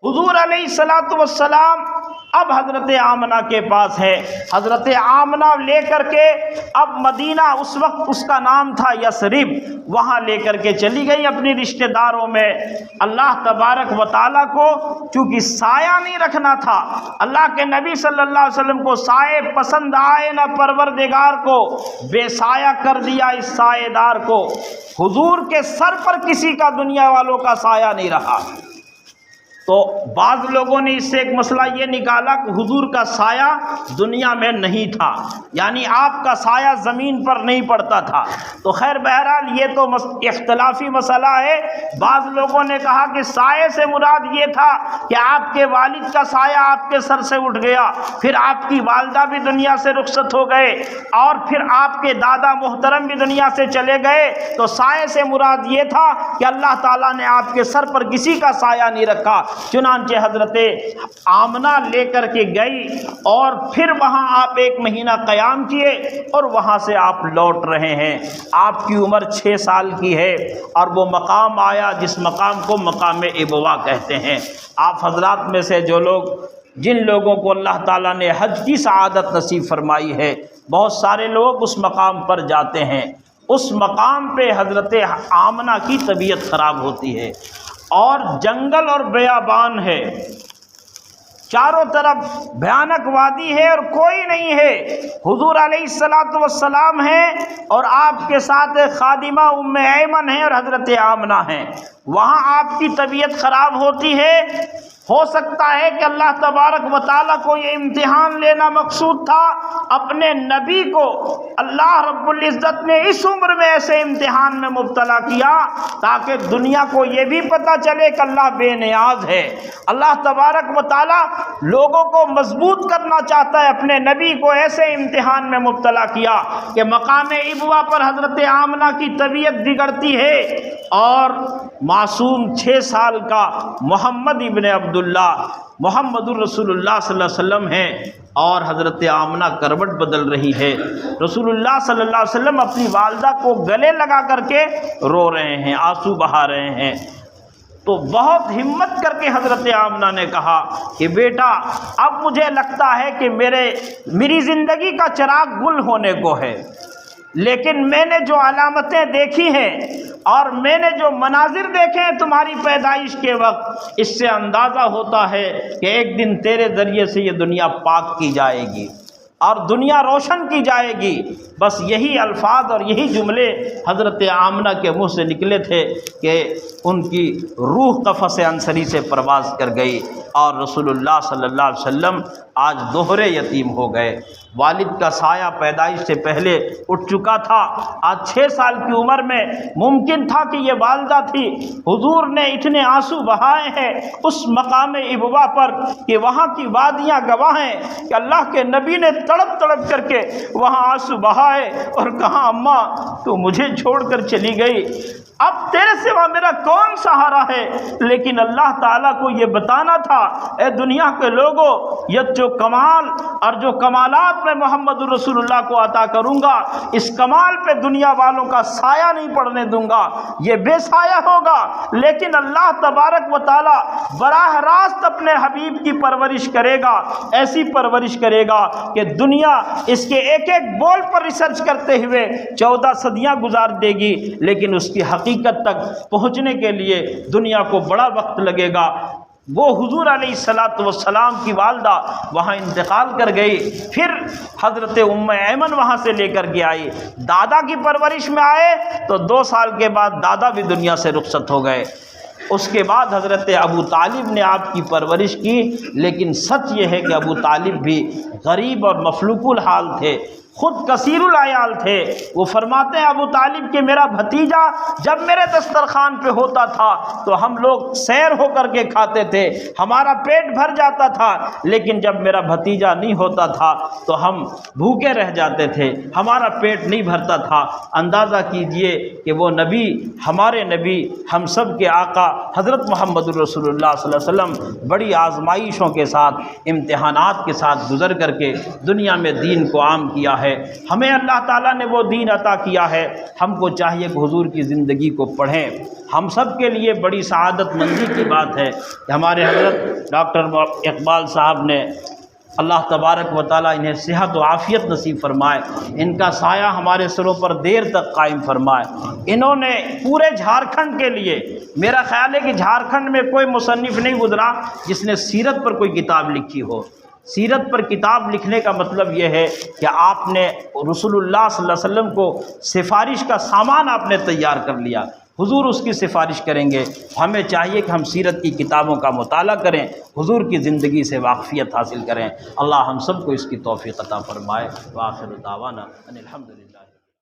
حضور علیہ الصلوۃ والسلام اب حضرت آمنہ کے پاس ہے۔ حضرت آمنہ لے کر کے اب مدینہ، اس وقت اس کا نام تھا یثرب، وہاں لے کر کے چلی گئی اپنی رشتہ داروں میں۔ اللہ تبارک و تعالیٰ کو چونکہ سایہ نہیں رکھنا تھا، اللہ کے نبی صلی اللہ علیہ وسلم کو سائے پسند آئے نہ، پروردگار کو بے سایہ کر دیا اس سایہ دار کو۔ حضور کے سر پر کسی کا دنیا والوں کا سایہ نہیں رہا۔ تو بعض لوگوں نے اس سے ایک مسئلہ یہ نکالا کہ حضور کا سایہ دنیا میں نہیں تھا، یعنی آپ کا سایہ زمین پر نہیں پڑتا تھا۔ تو خیر بہرحال یہ تو اختلافی مسئلہ ہے۔ بعض لوگوں نے کہا کہ سایہ سے مراد یہ تھا کہ آپ کے والد کا سایہ آپ کے سر سے اٹھ گیا، پھر آپ کی والدہ بھی دنیا سے رخصت ہو گئے، اور پھر آپ کے دادا محترم بھی دنیا سے چلے گئے۔ تو سایہ سے مراد یہ تھا کہ اللہ تعالیٰ نے آپ کے سر پر کسی کا سایہ نہیں رکھا۔ چنانچہ حضرت آمنہ لے کر کے گئی، اور پھر وہاں آپ 1 مہینہ قیام کیے، اور وہاں سے آپ لوٹ رہے ہیں۔ آپ کی عمر 6 سال کی ہے، اور وہ مقام آیا جس مقام کو مقام ابوا کہتے ہیں۔ آپ حضرات میں سے جن لوگوں کو اللہ تعالیٰ نے حج کی سعادت نصیب فرمائی ہے، بہت سارے لوگ اس مقام پر جاتے ہیں۔ اس مقام پہ حضرت آمنہ کی طبیعت خراب ہوتی ہے، اور جنگل اور بیابان ہے، چاروں طرف بھیانک وادی ہے اور کوئی نہیں ہے۔ حضور علیہ الصلوۃ والسلام ہیں، اور آپ کے ساتھ خادمہ ام ایمن ہیں اور حضرت آمنہ ہیں۔ وہاں آپ کی طبیعت خراب ہوتی ہے۔ ہو سکتا ہے کہ اللہ تبارک و تعالیٰ کو یہ امتحان لینا مقصود تھا، اپنے نبی کو اللہ رب العزت نے اس عمر میں ایسے امتحان میں مبتلا کیا تاکہ دنیا کو یہ بھی پتہ چلے کہ اللہ بے نیاز ہے۔ اللہ تبارک و تعالیٰ لوگوں کو مضبوط کرنا چاہتا ہے، اپنے نبی کو ایسے امتحان میں مبتلا کیا کہ مقام ابوا پر حضرت آمنہ کی طبیعت بگڑتی ہے، اور معصوم 6 سال کا محمد ابن عبداللہ محمد الرسول اللہ صلی اللہ علیہ وسلم ہیں، اور حضرت آمنہ کروٹ بدل رہی ہے۔ رسول اللہ صلی اللہ علیہ وسلم اپنی والدہ کو گلے لگا کر کے رو رہے ہیں، آنسو بہا رہے ہیں۔ تو بہت ہمت کر کے حضرت آمنہ نے کہا کہ بیٹا، اب مجھے لگتا ہے کہ میری زندگی کا چراغ گل ہونے کو ہے، لیکن میں نے جو علامتیں دیکھی ہیں اور میں نے جو مناظر دیکھے ہیں تمہاری پیدائش کے وقت، اس سے اندازہ ہوتا ہے کہ ایک دن تیرے ذریعے سے یہ دنیا پاک کی جائے گی اور دنیا روشن کی جائے گی۔ بس یہی الفاظ اور یہی جملے حضرت آمنہ کے منہ سے نکلے تھے کہ ان کی روح قفس انصری سے پرواز کر گئی، اور رسول اللہ صلی اللہ علیہ وسلم آج دوہرے یتیم ہو گئے۔ والد کا سایہ پیدائش سے پہلے اٹھ چکا تھا، آج 6 سال کی عمر میں ممکن تھا کہ یہ والدہ تھی۔ حضور نے اتنے آنسو بہائے ہیں اس مقام ابوا پر کہ وہاں کی وادیاں گواہ ہیں کہ اللہ کے نبی نے تڑپ تڑپ کر کے وہاں آنسو بہائے اور کہا، اماں تو مجھے چھوڑ کر چلی گئی، اب تیرے سوا میرا کون سہارا ہے؟ لیکن اللہ تعالیٰ کو یہ بتانا تھا، اے دنیا کے لوگوں، یہ جو کمال اور جو کمالات میں محمد الرسول اللہ کو عطا کروں گا، اس کمال پہ دنیا والوں کا سایہ نہیں پڑنے دوں گا، یہ بے سایہ ہوگا۔ لیکن اللہ تبارک و تعالیٰ براہ راست اپنے حبیب کی پرورش کرے گا، ایسی پرورش کرے گا کہ دنیا اس کے ایک ایک بول پر ریسرچ کرتے ہوئے 14 صدیاں گزار دے گی، لیکن اس کی حقیقت تک پہنچنے کے لیے دنیا کو بڑا وقت لگے گا۔ وہ حضور علیہ الصلوۃ والسلام کی والدہ وہاں انتقال کر گئی، پھر حضرت ام ایمن وہاں سے لے کر کے آئی۔ دادا کی پرورش میں آئے تو 2 سال کے بعد دادا بھی دنیا سے رخصت ہو گئے۔ اس کے بعد حضرت ابو طالب نے آپ کی پرورش کی، لیکن سچ یہ ہے کہ ابو طالب بھی غریب اور مفلوق الحال تھے، خود کثیر العیال تھے۔ وہ فرماتے ہیں ابو طالب کہ میرا بھتیجا جب میرے دسترخوان پہ ہوتا تھا تو ہم لوگ سیر ہو کر کے کھاتے تھے، ہمارا پیٹ بھر جاتا تھا، لیکن جب میرا بھتیجا نہیں ہوتا تھا تو ہم بھوکے رہ جاتے تھے، ہمارا پیٹ نہیں بھرتا تھا۔ اندازہ کیجئے کہ وہ نبی، ہمارے نبی، ہم سب کے آقا حضرت محمد الرسول اللہ صلی اللہ علیہ وسلم بڑی آزمائشوں کے ساتھ، امتحانات کے ساتھ گزر کر کے دنیا میں دین کو عام کیا کیا ہے، ہمیں اللہ تعالیٰ نے وہ دین عطا کیا ہے، ہم کو چاہیے کہ حضور کی زندگی کو پڑھیں۔ ہم سب کے لیے بڑی سعادت مندی کی بات ہے کہ ہمارے حضرت ڈاکٹر اقبال صاحب نے، اللہ تبارک و تعالیٰ انہیں صحت و عافیت نصیب فرمائے، ان کا سایہ ہمارے سروں پر دیر تک قائم فرمائے۔ انہوں نے پورے جھارکھنڈ کے لیے، میرا خیال ہے کہ جھارکھنڈ میں کوئی مصنف نہیں گزرا جس نے سیرت پر کوئی کتاب لکھی ہو۔ سیرت پر کتاب لکھنے کا مطلب یہ ہے کہ آپ نے رسول اللہ صلی اللہ علیہ وسلم کو سفارش کا سامان آپ نے تیار کر لیا، حضور اس کی سفارش کریں گے۔ ہمیں چاہیے کہ ہم سیرت کی کتابوں کا مطالعہ کریں، حضور کی زندگی سے واقفیت حاصل کریں۔ اللہ ہم سب کو اس کی توفیق عطا فرمائے۔ وآخر دعوانا ان الحمدللہ۔